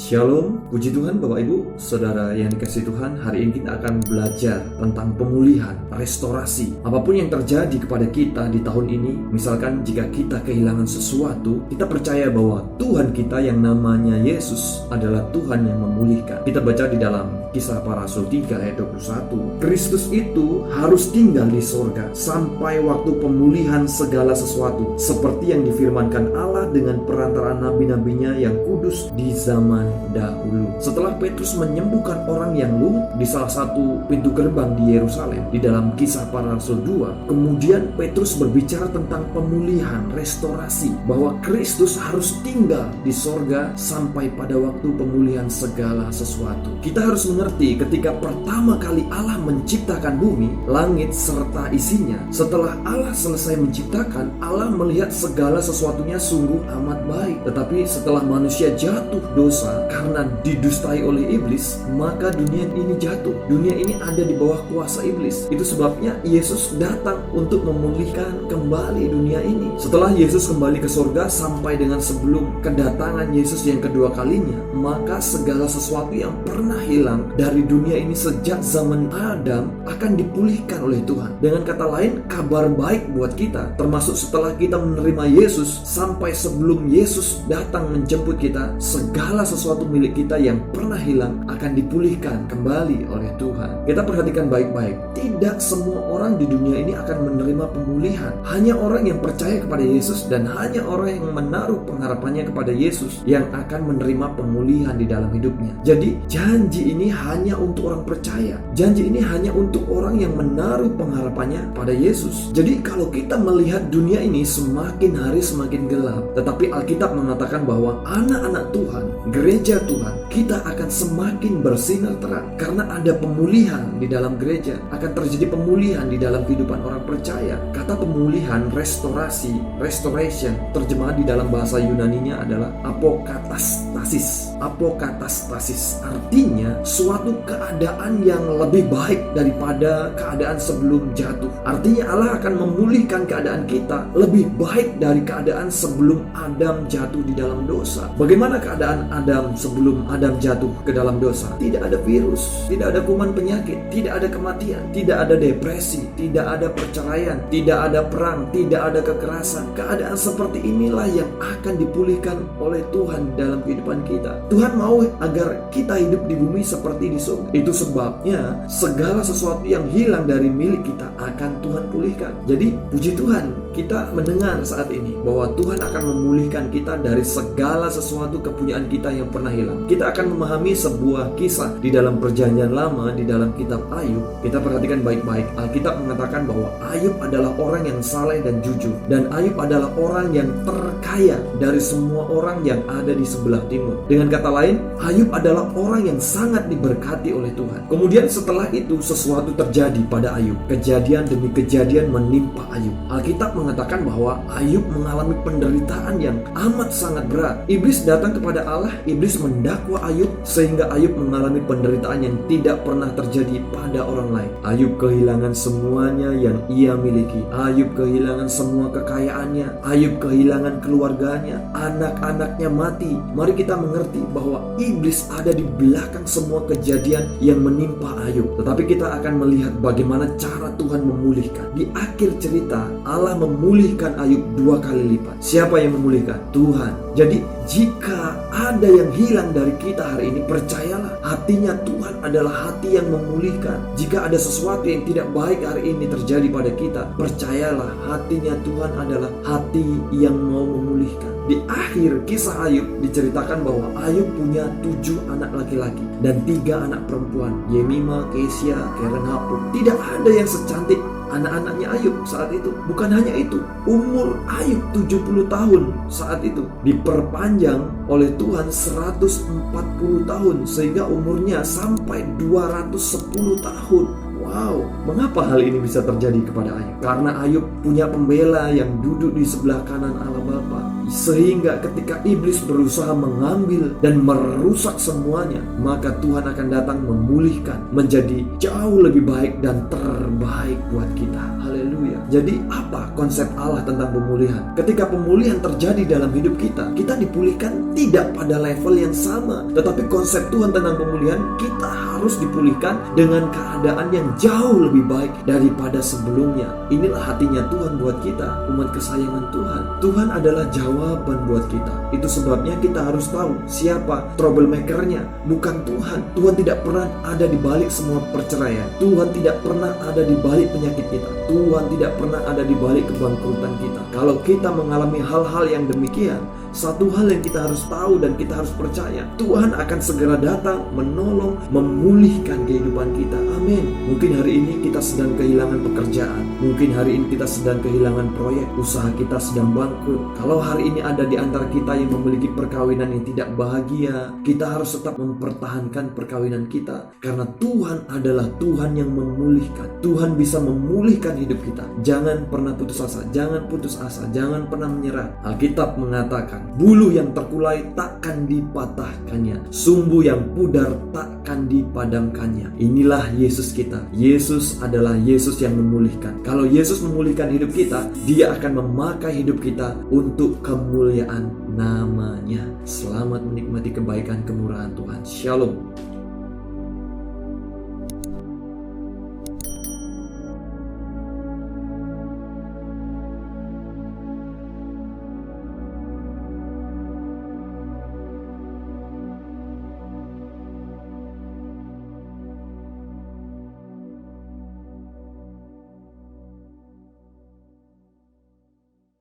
Shalom, puji Tuhan Bapak Ibu, Saudara yang dikasihi Tuhan. Hari ini kita akan belajar tentang pemulihan, restorasi. Apapun yang terjadi kepada kita di tahun ini, misalkan jika kita kehilangan sesuatu, kita percaya bahwa Tuhan kita yang namanya Yesus adalah Tuhan yang memulihkan. Kita baca di dalam Kisah Para Rasul 3 ayat 21. Kristus itu harus tinggal di sorga sampai waktu pemulihan segala sesuatu, seperti yang difirmankan Allah dengan perantaraan nabi-nabinya yang kudus di zaman dahulu. Setelah Petrus menyembuhkan orang yang lumpuh di salah satu pintu gerbang di Yerusalem di dalam Kisah Para Rasul 2, kemudian Petrus berbicara tentang pemulihan, restorasi, bahwa Kristus harus tinggal di sorga sampai pada waktu pemulihan segala sesuatu. Kita harus mengerti ketika pertama kali Allah menciptakan bumi, langit serta isinya. Setelah Allah selesai menciptakan, Allah melihat segala sesuatunya sungguh amat baik. Tetapi setelah manusia jatuh dosa karena didustai oleh iblis, maka dunia ini jatuh. Dunia ini ada di bawah kuasa iblis. Itu sebabnya Yesus datang untuk memulihkan kembali dunia ini. Setelah Yesus kembali ke surga sampai dengan sebelum kedatangan Yesus yang kedua kalinya, maka segala sesuatu yang pernah hilang dari dunia ini sejak zaman Adam akan dipulihkan oleh Tuhan. Dengan kata lain, kabar baik buat kita, termasuk setelah kita menerima Yesus sampai sebelum Yesus datang menjemput kita, segala sesuatu milik kita yang pernah hilang akan dipulihkan kembali oleh Tuhan. Kita perhatikan baik-baik, tidak semua orang di dunia ini akan menerima pemulihan. Hanya orang yang percaya kepada Yesus dan hanya orang yang menaruh pengharapannya kepada Yesus yang akan menerima pemulihan di dalam hidupnya. Jadi janji ini hanya untuk orang percaya. Janji ini hanya untuk orang yang menaruh pengharapannya pada Yesus. Jadi kalau kita melihat dunia ini semakin hari semakin gelap, tetapi Alkitab mengatakan bahwa anak-anak Tuhan, gereja Tuhan, kita akan semakin bersinar terang karena ada pemulihan di dalam gereja. Akan terjadi pemulihan di dalam kehidupan orang percaya. Kata pemulihan, restorasi, restoration, terjemahan di dalam bahasa Yunaninya adalah apokatastasis. Apokatastasis artinya suatu keadaan yang lebih baik daripada keadaan sebelum jatuh. Artinya Allah akan memulihkan keadaan kita lebih baik dari keadaan sebelum Adam jatuh di dalam dosa. Bagaimana keadaan Adam sebelum Adam jatuh ke dalam dosa? Tidak ada virus, tidak ada kuman penyakit, tidak ada kematian, tidak ada depresi, tidak ada perceraian, tidak ada perang, tidak ada kekerasan. Keadaan seperti inilah yang akan dipulihkan oleh Tuhan dalam kehidupan kita. Tuhan mau agar kita hidup di bumi seperti di surga. Itu sebabnya segala sesuatu yang hilang dari milik kita akan Tuhan pulihkan. Jadi puji Tuhan, kita mendengar saat ini bahwa Tuhan akan memulihkan kita dari segala sesuatu kepunyaan kita yang pernah hilang. Kita akan memahami sebuah kisah di dalam Perjanjian Lama, di dalam kitab Ayub. Kita perhatikan baik-baik. Alkitab mengatakan bahwa Ayub adalah orang yang saleh dan jujur, dan Ayub adalah orang yang terkaya dari semua orang yang ada di sebelah timur. Dengan kata lain, Ayub adalah orang yang sangat diberkati oleh Tuhan. Kemudian setelah itu sesuatu terjadi pada Ayub. Kejadian demi kejadian menimpa Ayub. Alkitab mengatakan bahwa Ayub mengalami penderitaan yang amat sangat berat. Iblis datang kepada Allah, iblis mendakwa Ayub sehingga Ayub mengalami penderitaan yang tidak pernah terjadi pada orang lain. Ayub kehilangan semuanya yang ia miliki. Ayub kehilangan semua kekayaannya. Ayub kehilangan keluarganya. Anak-anaknya mati. Mari kita mengerti bahwa iblis ada di belakang semua kejadian yang menimpa Ayub. Tetapi kita akan melihat bagaimana cara Tuhan memulihkan. Di akhir cerita, Allah memulihkan Ayub 2 kali lipat. Siapa yang memulihkan? Tuhan. Jadi jika ada yang hilang dari kita hari ini, percayalah, hatinya Tuhan adalah hati yang memulihkan. Jika ada sesuatu yang tidak baik hari ini terjadi pada kita, percayalah, hatinya Tuhan adalah hati yang mau memulihkan. Di akhir kisah Ayub diceritakan bahwa Ayub punya 7 anak laki-laki dan 3 anak perempuan, Yemima, Kesia, Keren Hapuk. Tidak ada yang secantik anak-anaknya Ayub saat itu. Bukan hanya itu, umur Ayub 70 tahun saat itu diperpanjang oleh Tuhan 140 tahun sehingga umurnya sampai 210 tahun. Wow, mengapa hal ini bisa terjadi kepada Ayub? Karena Ayub punya pembela yang duduk di sebelah kanan Allah Bapa. Sehingga ketika iblis berusaha mengambil dan merusak semuanya, maka Tuhan akan datang memulihkan menjadi jauh lebih baik dan terbaik buat kita. Haleluya. Jadi apa konsep Allah tentang pemulihan? Ketika pemulihan terjadi dalam hidup kita, kita dipulihkan tidak pada level yang sama. Tetapi konsep Tuhan tentang pemulihan, kita harus dipulihkan dengan keadaan yang jauh lebih baik daripada sebelumnya. Inilah hatinya Tuhan buat kita, umat kesayangan Tuhan. Tuhan adalah jawaban buat kita. Itu sebabnya kita harus tahu siapa troublemakernya, bukan Tuhan. Tuhan tidak pernah ada di balik semua perceraian. Tuhan tidak pernah ada di balik penyakit kita. Tuhan tidak pernah ada di balik kebangkrutan kita. Kalau kita mengalami hal-hal yang demikian, satu hal yang kita harus tahu dan kita harus percaya, Tuhan akan segera datang, menolong, memulihkan kehidupan kita. Amin. Mungkin hari ini kita sedang kehilangan pekerjaan. Mungkin hari ini kita sedang kehilangan proyek. Usaha kita sedang bangkrut. Kalau hari ini ada di antara kita yang memiliki perkawinan yang tidak bahagia, kita harus tetap mempertahankan perkawinan kita. Karena Tuhan adalah Tuhan yang memulihkan. Tuhan bisa memulihkan hidup kita. Jangan pernah putus asa. Jangan putus asa. Jangan pernah menyerah. Alkitab mengatakan, bulu yang terkulai takkan dipatahkannya, sumbu yang pudar takkan dipadamkannya. Inilah Yesus kita. Yesus adalah Yesus yang memulihkan. Kalau Yesus memulihkan hidup kita, Dia akan memakai hidup kita untuk kemuliaan namanya. Selamat menikmati kebaikan kemurahan Tuhan. Shalom.